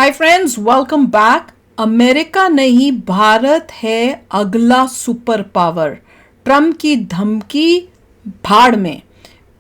Hi friends, welcome back. America नहीं, भारत है अगला सुपर पावर। ट्रम्प की धमकी भाड़ में।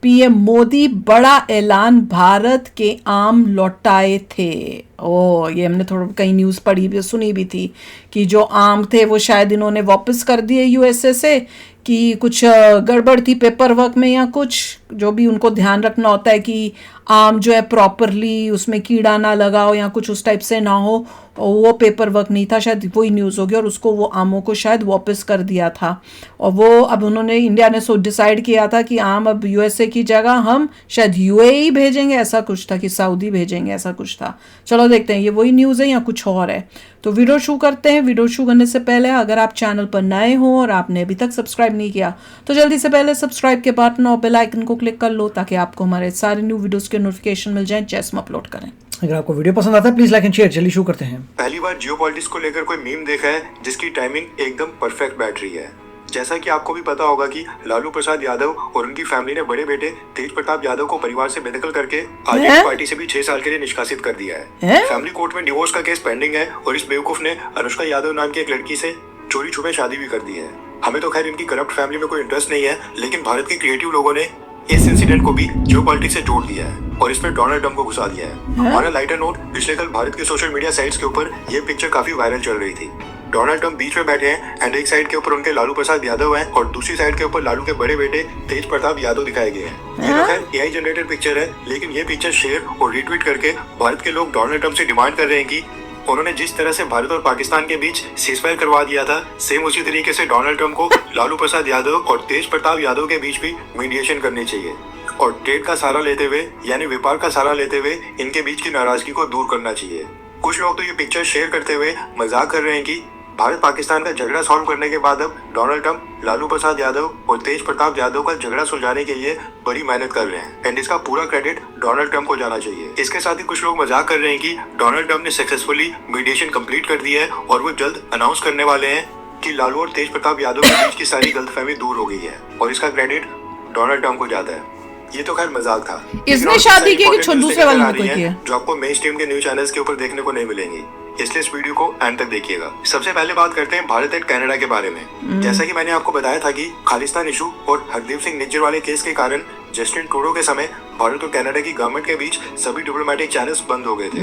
पीएम मोदी बड़ा ऐलान भारत के आम लौटाए थे। ये हमने थोड़ा कहीं न्यूज़ पढ़ी भी सुनी भी थी कि जो आम थे वो शायद इन्होंने वापस कर दिए यूएसए से, कि कुछ गड़बड़ थी पेपर वर्क में या कुछ, जो भी उनको ध्यान रखना होता है कि आम जो है प्रॉपरली उसमें कीड़ा ना लगाओ या कुछ उस टाइप से ना हो, वो पेपर वर्क नहीं था, शायद वही न्यूज़ हो गया और उसको वो आमों को शायद वापस कर दिया था। और वो अब उन्होंने इंडिया ने डिसाइड किया था कि आम अब यूएसए की जगह हम शायद यूएई भेजेंगे, ऐसा कुछ था कि सऊदी भेजेंगे, ऐसा कुछ था। चलो देखते हैं ये वही न्यूज़ है या कुछ और है। तो वीडियो शुरू करते हैं। वीडियो शुरू करने से पहले अगर आप चैनल पर नए हो और आपने अभी तक सब्सक्राइब नहीं किया तो जल्दी से पहले सब्सक्राइब के बटन और बेल आइकन को क्लिक कर लो ताकि आपको हमारे सारे न्यू वीडियोस के नोटिफिकेशन मिल जाएं जैसे हम अपलोड करें। अगर आपको वीडियो पसंद आता है प्लीज लाइक एंड शेयर। चलिए शुरू करते हैं। पहली बार जियोपॉलिटिक्स को लेकर कोई मीम देखा है जिसकी टाइमिंग एकदम परफेक्ट बैठ रही है। जैसा कि आपको भी पता होगा कि लालू प्रसाद यादव और उनकी फैमिली ने बड़े बेटे तेज प्रताप यादव को परिवार से बेदखल करके आरजेडी पार्टी से भी 6 साल के लिए निष्कासित कर दिया है। फैमिली कोर्ट में डिवोर्स का केस पेंडिंग है और इस बेवकूफ ने अनुष्का यादव नाम की एक लड़की से चोरी छुपे शादी भी कर दी है। हमें तो खैर इनकी करप्ट फैमिली में कोई इंटरेस्ट नहीं है, लेकिन भारत के क्रिएटिव लोगों ने इस इंसिडेंट को भी जियोपॉलिटिक्स से जोड़ दिया है और इसमें डोनाल्ड ट्रम्प को घुसा दिया है। हमारा लाइटर नोट, पिछले कल भारत के सोशल मीडिया साइट्स के ऊपर ये पिक्चर काफी वायरल चल रही थी। डोनाल्ड ट्रम्प बीच में बैठे हैं एंड एक साइड के ऊपर उनके लालू प्रसाद यादव हैं और दूसरी साइड के ऊपर लालू के बड़े बेटे तेज प्रताप यादव दिखाए गए हैं। ये तो खैर एआई जनरेटेड पिक्चर है, लेकिन ये पिक्चर शेयर और रीट्वीट करके भारत के लोग डोनाल्ड ट्रम्प से डिमांड कर रहे हैं कि उन्होंने जिस तरह से भारत और पाकिस्तान के बीच सीजफायर करवा दिया था, सेम उसी तरीके से डोनाल्ड ट्रम्प को लालू प्रसाद यादव और तेज प्रताप यादव के बीच भी मीडिएशन करनी चाहिए और ट्रेड का सहारा लेते हुए यानी व्यापार का सहारा लेते हुए इनके बीच की नाराजगी को दूर करना चाहिए। कुछ लोग तो ये पिक्चर शेयर करते हुए मजाक कर रहे हैं कि भारत पाकिस्तान का झगड़ा सॉल्व करने के बाद अब डोनाल्ड ट्रम्प लालू प्रसाद यादव और तेज प्रताप यादव का झगड़ा सुलझाने के लिए बड़ी मेहनत कर रहे हैं एंड इसका पूरा क्रेडिट डोनाल्ड ट्रम्प को जाना चाहिए। इसके साथ ही कुछ लोग मजाक कर रहे हैं कि डोनाल्ड ट्रम्प ने सक्सेसफुली मीडिएशन कंप्लीट कर दी है और वो जल्द अनाउंस करने वाले हैं कि लालू और तेज प्रताप यादव के बीच की सारी गलतफहमी दूर हो गई है और इसका क्रेडिट डोनाल्ड ट्रम्प को जाता है। ये तो खैर मजाक था। इसने शादी की कि दूसरे वाले ने की है, जो आपको मेन स्ट्रीम के न्यूज चैनल्स के ऊपर देखने को नहीं मिलेंगी, इसलिए इस वीडियो को एंड तक देखिएगा। सबसे पहले बात करते हैं भारत एंड कनाडा के बारे में। जैसा कि मैंने आपको बताया था कि खालिस्तान इशू और हरदीप सिंह निज्जर वाले केस के कारण जस्टिन ट्रूडो के समय भारत और कनाडा की गवर्नमेंट के बीच सभी डिप्लोमेटिक चैनल्स बंद हो गए थे।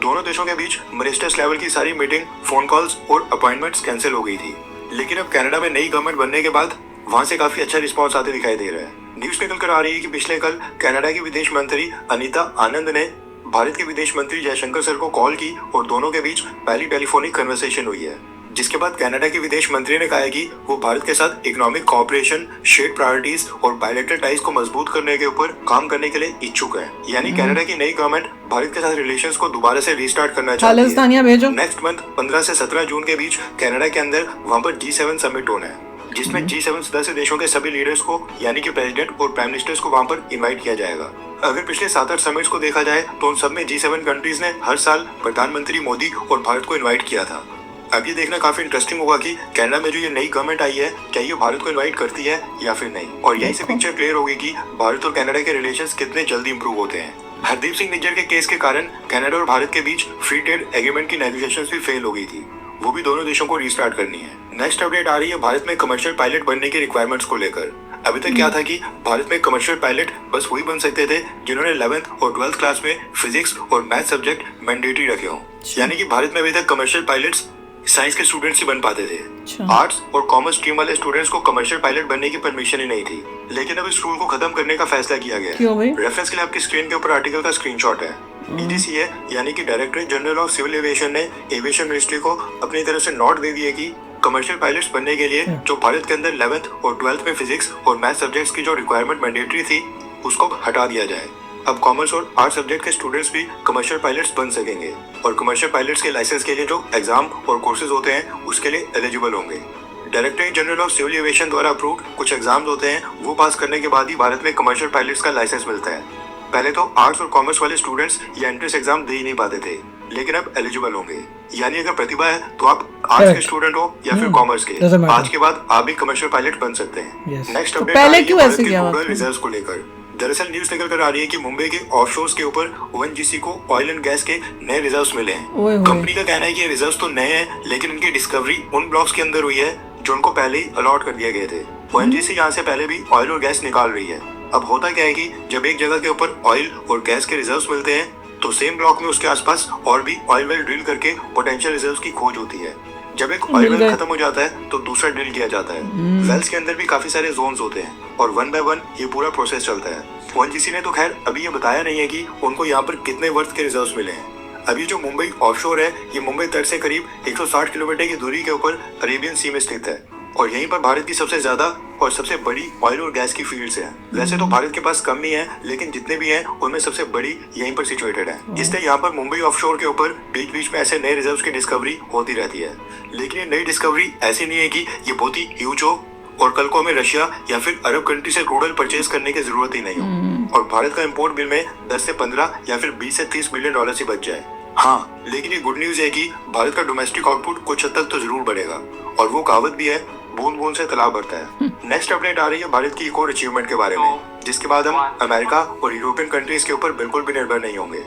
दोनों देशों के बीच मिनिस्टर्स लेवल की सारी मीटिंग, फोन कॉल्स और अपॉइंटमेंट्स कैंसिल हो गई थी। लेकिन अब कनाडा में नई गवर्नमेंट बनने के बाद वहां से काफी अच्छा रिस्पॉन्स आते दिखाई दे रहा है। न्यूज निकल कर आ रही है कि पिछले कल कनाडा की विदेश मंत्री अनीता आनंद ने भारत के विदेश मंत्री जयशंकर सर को कॉल की और दोनों के बीच पहली टेलीफोनिक कन्वर्सेशन हुई है, जिसके बाद कनाडा के विदेश मंत्री ने कहा है कि वो भारत के साथ इकोनॉमिक कोऑपरेशन, शेयर्ड प्रायोरिटीज और बायलैटरल टाइज को मजबूत करने के ऊपर काम करने के लिए इच्छुक है। यानी कनाडा की नई गवर्नमेंट भारत के साथ रिलेशंस को दोबारा से रिस्टार्ट करना चाहती है। नेक्स्ट मंथ 15 से 17 जून के बीच कनाडा के अंदर वहाँ पर G7 समिट होना है, जिसमें G7 सदस्य देशों के सभी लीडर्स को यानी कि प्रेसिडेंट और प्राइम मिनिस्टर्स को वहां पर इनवाइट किया जाएगा। अगर पिछले 7-8 समिट्स को देखा जाए तो उन सब में G7 कंट्रीज ने हर साल प्रधानमंत्री मोदी और भारत को इनवाइट किया था। अब ये देखना काफी इंटरेस्टिंग होगा कि कनाडा में जो ये नई गवर्नमेंट आई है क्या ये भारत को इनवाइट करती है या फिर नहीं, और यहीं से पिक्चर क्लियर होगी कि भारत और कनाडा के रिलेशंस कितने जल्दी इंप्रूव होते हैं। हरदीप सिंह निज्जर के केस के कारण कनाडा और भारत के बीच फ्री ट्रेड एग्रीमेंट की नेगोशिएशंस भी फेल हो गई थी, वो भी दोनों देशों को रिस्टार्ट करनी है। नेक्स्ट अपडेट आ रही है भारत में कमर्शियल पायलट बनने की रिक्वायरमेंट्स को लेकर। अभी तक क्या था कि भारत में कमर्शियल पायलट बस वही बन सकते थे जिन्होंने 11th और 12th क्लास में फिजिक्स और मैथ सब्जेक्ट मैंडेटरी रखे हों। यानी कि भारत में अभी तक कमर्शियल पायलट्स साइंस के स्टूडेंट्स ही बन पाते थे। आर्ट्स और कॉमर्स स्ट्रीम वाले स्टूडेंट्स को कमर्शियल पायलट बनने की परमिशन ही नहीं थी, लेकिन अब इस रूल को खत्म करने का फैसला किया गया। रेफरेंस के लिए आपकी स्क्रीन के ऊपर आर्टिकल का स्क्रीनशॉट है। DGCA यानी कि directorate general of civil aviation ने एविएशन मिनिस्ट्री को अपनी तरफ से नोट दे दिए कि कमर्शियल पायलट्स बनने के लिए जो भारत के अंदर 11th और 12th में फिजिक्स और मैथ सब्जेक्ट्स की जो रिक्वायरमेंट मैंडेटरी थी उसको हटा दिया जाए। अब कॉमर्स और आर्ट सब्जेक्ट के स्टूडेंट्स भी कमर्शियल पायलट्स बन सकेंगे और कमर्शियल पायलट्स के लाइसेंस के लिए जो एग्जाम और कोर्सेज होते हैं उसके लिए एलिजिबल होंगे। Directorate general of civil aviation द्वारा अप्रूव्ड कुछ एग्जाम्स होते हैं, वो पास करने के बाद ही भारत में कमर्शियल पायलट्स का लाइसेंस मिलता है। पहले तो आर्ट्स और कॉमर्स वाले स्टूडेंट्स ये एंट्रेंस एग्जाम दे ही नहीं पाते थे, लेकिन अब एलिजिबल होंगे। यानी अगर प्रतिभा है तो आप आर्ट्स के स्टूडेंट हो या फिर कॉमर्स के, आज के बाद आप भी कमर्शियल पायलट बन सकते हैं। नेक्स्ट अपडेट रिजल्ट्स को लेकर दरअसल न्यूज निकल कर आ रही है कि मुंबई के ऑफशोर्स के ऊपर ओएनजीसी को ऑयल एंड गैस के नए रिजर्व्स मिले ओए हैं। होए। कंपनी का कहना है कि ये रिजर्व्स तो नए हैं, लेकिन इनकी डिस्कवरी उन ब्लॉक्स के अंदर हुई है जो उनको पहले ही अलॉट कर दिए गए थे। ओएनजीसी यहाँ से पहले भी ऑयल और गैस निकाल रही है। अब होता क्या है कि जब एक जगह के ऊपर ऑयल और गैस के रिजर्व्स मिलते हैं तो सेम ब्लॉक में उसके आसपास और भी ऑयल वेल ड्रिल करके पोटेंशियल रिजर्व्स की खोज होती है। जब एक ऑयल वेल खत्म हो जाता है तो दूसरा ड्रिल किया जाता है। वेल्स के अंदर भी काफी सारे जोन्स होते हैं और वन बाय वन ये पूरा प्रोसेस चलता है। ओएनजीसी ने तो खैर अभी ये बताया नहीं है कि उनको यहाँ पर कितने वर्थ के रिजर्व्स मिले हैं। अभी जो मुंबई ऑफशोर है ये मुंबई तट से करीब 160 किलोमीटर की दूरी के ऊपर अरेबियन सी में स्थित है और यहीं पर भारत की सबसे ज्यादा और सबसे बड़ी ऑयल और गैस की फील्ड्स हैं। वैसे तो भारत के पास कम ही है, लेकिन जितने भी हैं उनमें सबसे बड़ी यहीं पर सिचुएटेड है। इसलिए यहाँ पर मुंबई ऑफशोर के ऊपर बीच बीच में ऐसे नए रिजर्व्स की डिस्कवरी होती रहती है। लेकिन ये नई डिस्कवरी ऐसी नहीं है कि ये बहुत ही ह्यूज हो और कल को हमें रशिया या फिर अरब कंट्री से क्रूड ऑयल परचेज करने की जरूरत ही नहीं हो और भारत का इंपोर्ट बिल में 10 से 15 या फिर 20 से 30 बिलियन डॉलर ही बच जाए। हाँ, लेकिन ये गुड न्यूज है कि भारत का डोमेस्टिक आउटपुट कुछ हद तक तो जरूर बढ़ेगा और वो कहावत भी है, बूंद बूंद से तालाब भरता है। नेक्स्ट अपडेट आ रही है भारत की एक और अचीवमेंट के बारे में, जिसके बाद हम अमेरिका और यूरोपियन कंट्रीज के ऊपर बिल्कुल भी निर्भर नहीं होंगे।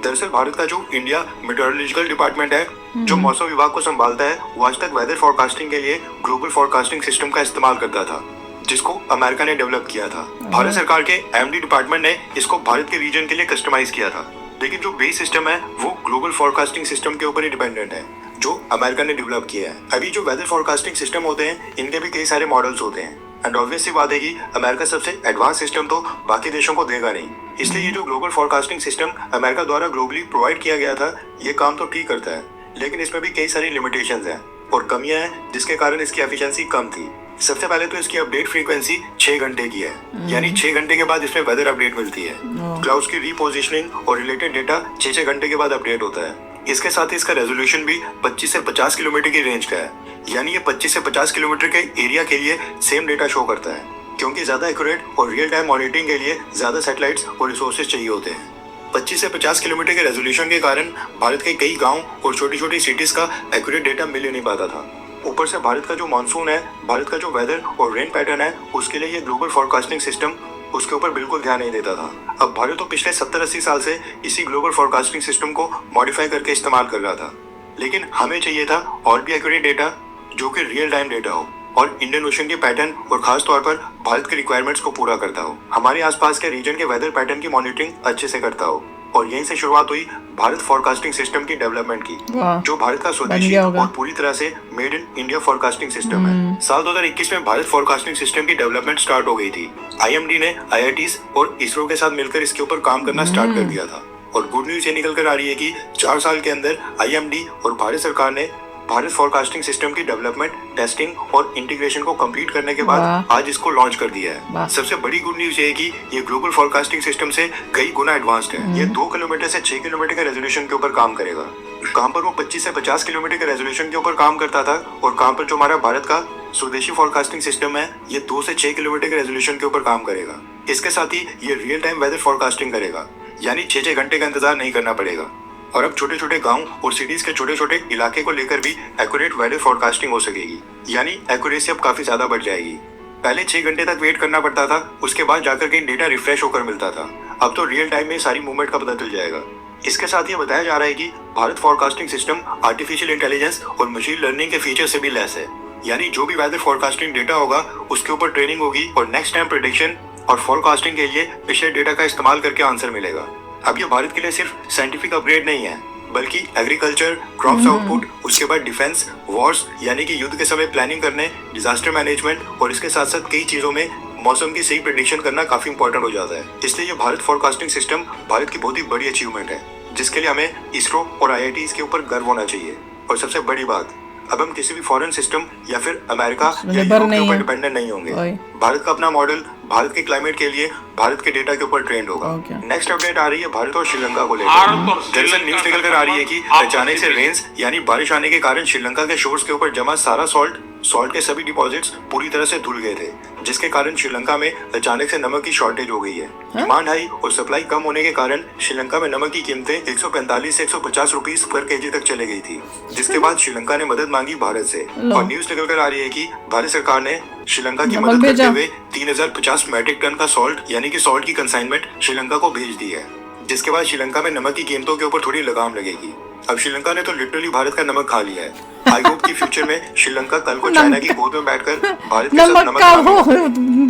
दरअसल भारत का जो इंडिया मेट्रोलॉजिकल डिपार्टमेंट है, जो मौसम विभाग को संभालता है, वो आज तक वेदर फोरकास्टिंग के लिए ग्लोबल फोरकास्टिंग सिस्टम का इस्तेमाल करता था, जिसको अमेरिका ने डेवलप किया था। भारत सरकार के एमडी डिपार्टमेंट ने इसको भारत के रीजन के लिए कस्टमाइज किया था, लेकिन जो बेस सिस्टम है वो ग्लोबल फोरकास्टिंग सिस्टम के ऊपर ही डिपेंडेंट है, जो अमेरिका ने डेवलप किया है। अभी जो वेदर फोरकास्टिंग सिस्टम होते हैं इनके भी कई सारे मॉडल्स होते हैं एंड ऑब्वियस सी बात है कि अमेरिका सबसे एडवांस सिस्टम तो बाकी देशों को देगा नहीं। इसलिए ये जो ग्लोबल फोरकास्टिंग सिस्टम अमेरिका द्वारा ग्लोबली प्रोवाइड किया गया था, ये काम तो ठीक करता है, लेकिन इसमें भी कई सारी लिमिटेशंस हैं और कमियां हैं, जिसके कारण इसकी एफिशिएंसी कम थी। सबसे पहले तो इसकी अपडेट फ्रीक्वेंसी 6 घंटे की है, यानी 6 घंटे के बाद इसमें वेदर अपडेट मिलती है। क्लाउड्स की रीपोजिशनिंग और रिलेटेड डेटा 6 घंटे के बाद अपडेट होता है। इसके साथ ही इसका रेजोल्यूशन भी 25 से 50 किलोमीटर की रेंज का है, यानी ये 25 से 50 किलोमीटर के एरिया के लिए सेम डेटा शो करता है, क्योंकि ज्यादा एक्यूरेट और रियल टाइम मॉनिटरिंग के लिए ज्यादा सैटेलाइट्स और रिसोर्सेज चाहिए होते हैं। 25 से 50 किलोमीटर के रेजोल्यूशन के कारण भारत के कई गांव और छोटी छोटी सिटीज का एक्यूरेट डेटा मिल ही नहीं पाता था। ऊपर से भारत का जो मानसून है, भारत का जो वेदर और रेन पैटर्न है, उसके लिए ये ग्लोबल फोरकास्टिंग सिस्टम उसके ऊपर बिल्कुल ध्यान नहीं देता था। अब भारत तो पिछले 70-80 साल से इसी ग्लोबल फोरकास्टिंग सिस्टम को मॉडिफाई करके इस्तेमाल कर रहा था, लेकिन हमें चाहिए था और भी एक्यूरेट डेटा जो कि रियल टाइम डेटा हो और इंडियन ओशन के पैटर्न और खास तौर पर भारत के रिक्वायरमेंट्स को पूरा करता हो, हमारे आसपास के रीजन के वेदर पैटर्न की मॉनिटरिंग अच्छे से करता हो। और यहीं से शुरुआत हुई भारत फोरकास्टिंग सिस्टम की डेवलपमेंट की, जो भारत का स्वदेशी और पूरी तरह से made in India forecasting system है। साल 2021 में भारत फोरकास्टिंग सिस्टम की डेवलपमेंट स्टार्ट हो गई थी। आईएमडी ने आईआईटीज और इसरो के साथ मिलकर इसके ऊपर काम करना स्टार्ट कर दिया था और गुड न्यूज ये निकल कर आ रही है कि 4 साल के अंदर आईएमडी और भारत सरकार ने भारत फोरकास्टिंग सिस्टम की डेवलपमेंट, टेस्टिंग और इंटीग्रेशन को कंप्लीट करने के बाद आज इसको लॉन्च कर दिया है। सबसे बड़ी गुड न्यूज ये है कि ये ग्लोबल फोरकास्टिंग सिस्टम से कई गुना एडवांस्ड है। ये 2 किलोमीटर से 6 किलोमीटर के रेजोल्यूशन के ऊपर काम करेगा। कहां पर वो 25 से 50 किलोमीटर के रेजोल्यूशन के ऊपर काम करता था और कहां पर जो हमारा भारत का स्वदेशी फोरकास्टिंग सिस्टम है, ये 2 से 6 किलोमीटर के रेजोल्यूशन के ऊपर काम करेगा। इसके साथ ही ये रियल टाइम वेदर फोरकास्टिंग करेगा, यानी 6 घंटे का इंतजार नहीं करना पड़ेगा। और अब छोटे छोटे गांव और सिटीज के छोटे छोटे इलाके को लेकर भी एक्यूरेट वेदर फोरकास्टिंग हो सकेगी, यानी एक्यूरेसी अब काफी ज्यादा बढ़ जाएगी। पहले 6 घंटे तक वेट करना पड़ता था, उसके बाद जाकर कहीं डेटा रिफ्रेश होकर मिलता था। अब तो रियल टाइम में सारी मूवमेंट का पता चल जाएगा। इसके साथ ये बताया जा रहा है कि Bharat forecasting system artificial intelligence और मशीन लर्निंग के फीचर से भी लैस है, यानी जो भी वेदर फोरकास्टिंग डेटा होगा उसके ऊपर ट्रेनिंग होगी और नेक्स्ट टाइम प्रेडिक्शन और फोरकास्टिंग के लिए पिछले डेटा का इस्तेमाल करके आंसर मिलेगा। अब ये भारत के लिए सिर्फ साइंटिफिक अपग्रेड नहीं है, बल्कि एग्रीकल्चर, क्रॉप्स आउटपुट, उसके बाद डिफेंस, वॉर्स यानी कि युद्ध के समय प्लानिंग करने, डिजास्टर मैनेजमेंट और इसके साथ साथ कई चीजों में मौसम की सही प्रेडिक्शन करना काफी इंपॉर्टेंट हो जाता है। इसलिए ये भारत फोरकास्टिंग सिस्टम भारत की बहुत ही बड़ी अचीवमेंट है, जिसके लिए हमें इसरो और आईआईटीज के ऊपर गर्व होना चाहिए। और सबसे बड़ी बात, अब हम किसी भी फॉरेन सिस्टम या फिर अमेरिका या यूरोप के ऊपर डिपेंडेंट नहीं होंगे। भारत का अपना मॉडल भारत के क्लाइमेट के लिए भारत के डेटा के ऊपर ट्रेंड होगा। नेक्स्ट अपडेट आ रही है भारत और श्रीलंका को लेकर। दरअसल न्यूज निकल कर आ रही है कि अचानक से रेन्स यानी बारिश आने के कारण श्रीलंका के शोर्स के ऊपर जमा सारा सॉल्ट सॉल्ट के सभी डिपॉजिट्स पूरी तरह से धुल गए थे, जिसके कारण श्रीलंका में अचानक से नमक की शॉर्टेज हो गई है। डिमांड हाई और सप्लाई कम होने के कारण श्रीलंका में नमक की कीमतें 145 से 150 रुपीस पर केजी तक चले गई थी, जिसके बाद श्रीलंका ने मदद मांगी भारत से। और न्यूज निकल कर आ रही है कि भारत सरकार ने श्रीलंका की मदद करते हुए 3050 मैट्रिक टन का सॉल्ट यानी कि सॉल्ट की कंसाइनमेंट श्रीलंका को भेज दी है, जिसके बाद श्रीलंका में नमक की कीमतों के ऊपर थोड़ी लगाम लगेगी। अब श्रीलंका ने तो लिटरली भारत का नमक खा लिया है। आई होप की फ्यूचर में श्रीलंका कल को चाइना की गोद में बैठकर भारत के साथ नमक का वो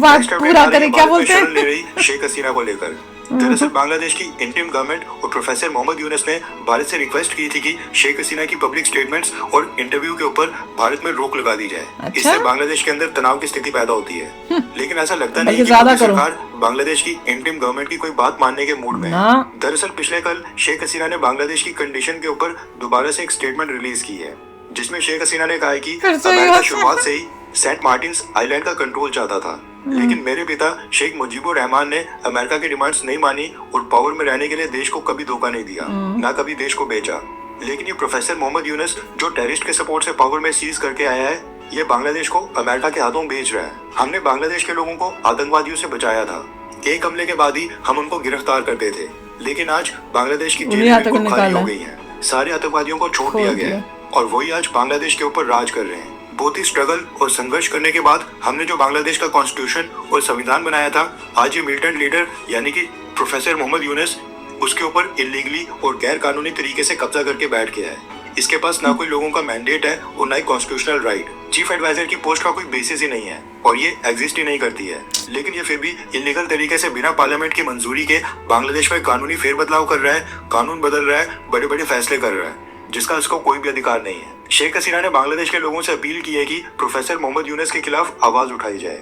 बात पूरा करे, क्या बोलते हैं, ले रही शेख हसीना को लेकर। दरअसल बांग्लादेश की इंटीम गवर्नमेंट और प्रोफेसर मोहम्मद यूनुस ने भारत से रिक्वेस्ट की थी कि शेख हसीना की पब्लिक स्टेटमेंट्स और इंटरव्यू के ऊपर भारत में रोक लगा दी जाए। अच्छा? इससे बांग्लादेश के अंदर तनाव की स्थिति पैदा होती है। लेकिन ऐसा लगता नहीं कि मोदी सरकार बांग्लादेश की इंटीम गवर्नमेंट की कोई बात मानने के मूड में है। दरअसल पिछले कल शेख हसीना ने बांग्लादेश की कंडीशन के ऊपर दोबारा से एक स्टेटमेंट रिलीज की है, जिसमें शेख हसीना ने कहा है कि अमेरिका शुरुआत से ही सेंट मार्टिन्स आइलैंड का कंट्रोल चाहता था, लेकिन मेरे पिता शेख मुजीबुर रहमान ने अमेरिका की डिमांड्स नहीं मानी और पावर में रहने के लिए देश को कभी धोखा नहीं दिया, ना कभी देश को बेचा। लेकिन ये प्रोफेसर मोहम्मद यूनुस जो टेररिस्ट के सपोर्ट से पावर में सीज करके आया है, ये बांग्लादेश को अमेरिका के हाथों बेच रहा है। हमने बांग्लादेश के लोगों को आतंकवादियों से बचाया था, एक हमले के बाद ही हम उनको गिरफ्तार करते थे, लेकिन आज बांग्लादेश की जेलें बिल्कुल खाली हो गई हैं। सारे आतंकवादियों को छोड़ दिया गया है और वही आज बांग्लादेश के ऊपर राज कर रहे हैं। बहुत ही स्ट्रगल और संघर्ष करने के बाद हमने जो बांग्लादेश का कॉन्स्टिट्यूशन और संविधान बनाया था, आज ये मिलिटेंट लीडर यानी कि प्रोफेसर मोहम्मद यूनुस उसके ऊपर इलीगली और गैर कानूनी तरीके से कब्जा करके बैठ गया है। इसके पास ना कोई लोगों का मैंडेट है और ना ही कॉन्स्टिट्यूशनल राइट। चीफ एडवाइजर की पोस्ट का कोई बेसिस ही नहीं है और ये एग्जिस्ट ही नहीं करती है, लेकिन ये फिर भी इलीगल तरीके से बिना पार्लियामेंट की मंजूरी के बांग्लादेश में कानूनी फेरबदलाव कर रहा है, कानून बदल रहा है, बड़े बड़े फैसले कर रहा है, जिसका उसको कोई भी अधिकार नहीं है। शेख हसीना ने बांग्लादेश के लोगों से अपील की है कि प्रोफेसर मोहम्मद यूनुस के खिलाफ आवाज उठाई जाए।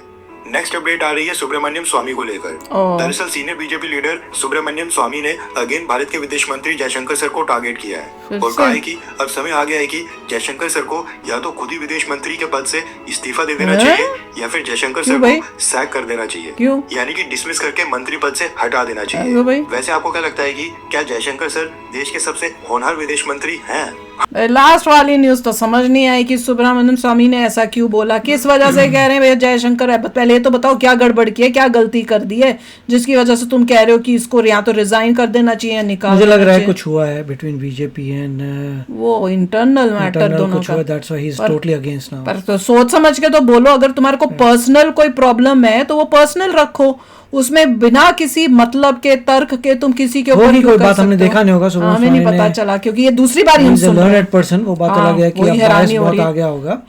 नेक्स्ट अपडेट आ रही है सुब्रमण्यम स्वामी को लेकर। दरअसल सीनियर बीजेपी लीडर सुब्रमण्यम स्वामी ने अगेन भारत के विदेश मंत्री जयशंकर सर को टारगेट किया है और कहा है कि अब समय आ गया है कि जयशंकर सर को या तो खुद ही विदेश मंत्री के पद से इस्तीफा दे देना चाहिए या फिर जयशंकर सर को सैक कर देना चाहिए, यानी कि डिसमिस करके मंत्री पद से हटा देना चाहिए। वैसे आपको क्या लगता है कि क्या जयशंकर सर देश के सबसे होनहार विदेश मंत्री हैं? लास्ट वाली न्यूज तो समझ नहीं आई कि सुब्रमण्यम स्वामी ने ऐसा क्यों बोला, किस वजह से कह रहे हैं भैया जयशंकर है। पहले ये तो बताओ क्या गड़बड़ की है, क्या गलती कर दी है जिसकी वजह से तुम कह रहे हो कि इसको या तो रिजाइन कर देना चाहिए या निकाल। मुझे लग रहा है कुछ हुआ है बिटवीन बीजेपी एंड वो इंटरनल मैटर दोनों का। That's why he is totally against now. पर तो सोच समझ के तो बोलो, अगर तुम्हारे को पर्सनल कोई प्रॉब्लम है तो वो पर्सनल रखो, उसमें बिना किसी मतलब के तर्क के तुम किसी के ऊपर कोई बात हमने देखा नहीं होगा, हमें नहीं पता चला क्योंकि ये दूसरी बार हम सुन रहे हैं। पर्सन वो बात अलग है कि बायस बहुत आ गया होगा।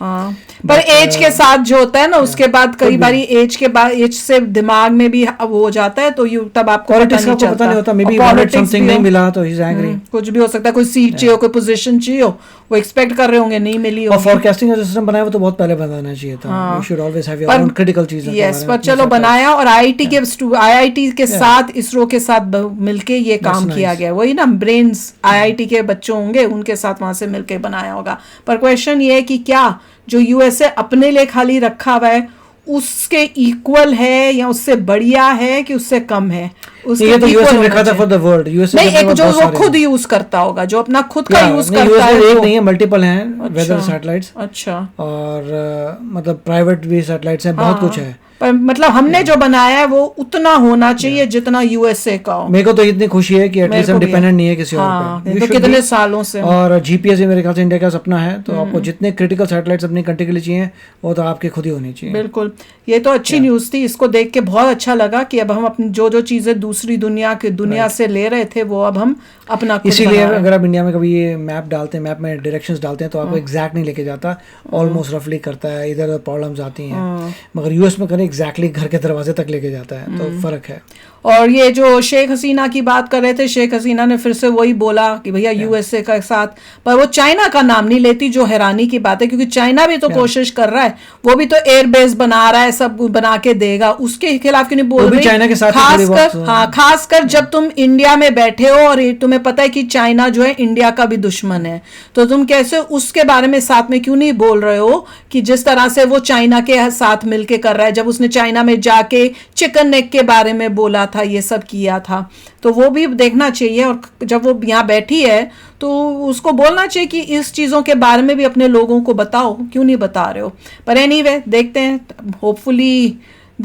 पर एज के साथ जो होता है ना, उसके बाद कई बारी एज के बाद एज से दिमाग में भी अब हो जाता है, तो तब आपको पता नहीं होता। मे बी समथिंग नहीं मिला तो ही इज एंग्री। कुछ भी हो सकता है, कोई सीट चाहिए, कोई पोजीशन चाहिए, वो एक्सपेक्ट कर रहे होंगे, नहीं मिली हो। और फोरकास्टिंग का सिस्टम बनाया वो तो बहुत पहले बनाना चाहिए था। You should always have your own critical चीजें। यस, पर चलो बनाया और आईआईटी के साथ इसरो के साथ मिलके ये काम किया गया। वही ना, ब्रेन्स आईआईटी के बच्चों होंगे, उनके साथ वहां से मिलके बनाया होगा। पर क्वेश्चन ये है कि क्या जो यूएसए अपने लिए खाली रखा हुआ है उसके इक्वल है या उससे बढ़िया है कि उससे कम है? ये तो यूएसए रखा था फॉर द वर्ल्ड। यूएसए नहीं, एक जो वो खुद यूज करता होगा, जो अपना खुद का यूज करता है। एक नहीं है, मल्टीपल हैं वेदर सैटेलाइट्स। अच्छा। और मतलब प्राइवेट भी सैटेलाइट्स हैं, बहुत कुछ है। पर मतलब हमने जो बनाया है वो उतना होना चाहिए जितना यूएसए का हो। मेरे को तो इतनी खुशी है कि एटलीस्ट हम डिपेंडेंट नहीं है किसी और पे। तो कितने सालों से। और जीपीएस भी मेरे ख्याल से इंडिया का सपना है, तो आपको जितने क्रिटिकल सैटेलाइट्स अपनी कंट्री के लिए चाहिए वो तो आपके खुद ही होनी चाहिए। बिल्कुल, ये तो अच्छी न्यूज थी। इसको देख के बहुत अच्छा लगा कि अब हम अपनी जो चीजें दूसरी दुनिया से ले रहे थे वो अब हम अपना। इसीलिए अगर आप इंडिया में कभी ये मैप डालते हैं, मैप में डायरेक्शंस डालते हैं, तो आपको एग्जैक्ट नहीं लेके जाता, ऑलमोस्ट रफली करता है, इधर प्रॉब्लम्स आती हैं। मगर यूएस में करें एग्जैक्टली घर के दरवाजे तक लेके जाता है, तो फर्क है। और ये जो शेख हसीना की बात कर रहे थे, शेख हसीना ने फिर से वही बोला कि भैया यूएसए का साथ, पर वो चाइना का नाम नहीं लेती, जो हैरानी की बात है, क्योंकि चाइना भी तो कोशिश कर रहा है, वो भी तो एयरबेस बना रहा है, सब बना के देगा, उसके खिलाफ क्यों नहीं बोल रही? चाइना के साथ खासकर जब तुम इंडिया में बैठे हो और तुम्हें पता है कि चाइना जो है इंडिया का भी दुश्मन है, तो तुम कैसे उसके बारे में साथ में क्यों नहीं बोल रहे हो कि जिस तरह से वो चाइना के साथ मिलके कर रहा है? जब उसने चाइना में जाके चिकन नेक के बारे में बोला था, ये सब किया था, तो वो भी देखना चाहिए। और जब वो यहाँ बैठी है तो उसको बोलना चाहिए कि इस चीज़ों के बारे में भी अपने लोगों को बताओ, क्यों नहीं बता रहे हो। पर एनीवे देखते हैं, होपफुली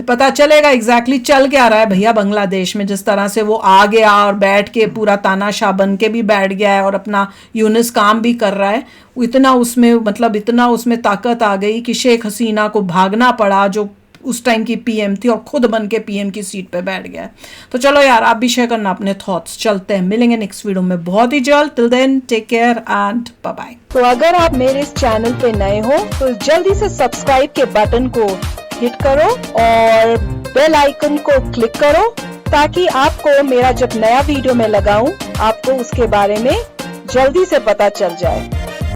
पता चलेगा एग्जैक्टली चल क्या रहा है भैया बांग्लादेश में। जिस तरह से वो आ गया और बैठ के पूरा तानाशाह बन के भी बैठ गया है और अपना यूनिस काम भी कर रहा है, इतना उसमें मतलब इतना उसमें ताकत आ गई कि शेख हसीना को भागना पड़ा, जो उस टाइम की पीएम थी, और खुद बन के पीएम की सीट पे बैठ गया। तो चलो यार, आप भी शेयर करना अपने थॉट्स। चलते हैं, मिलेंगे नेक्स्ट वीडियो में बहुत ही जल्द। Till then take care and bye bye. तो अगर आप मेरे इस चैनल पे नए हो तो जल्दी से सब्सक्राइब के बटन को हिट करो और बेल आइकन को क्लिक करो, ताकि आपको मेरा जब नया वीडियो मैं लगाऊं आपको उसके बारे में जल्दी से पता चल जाए।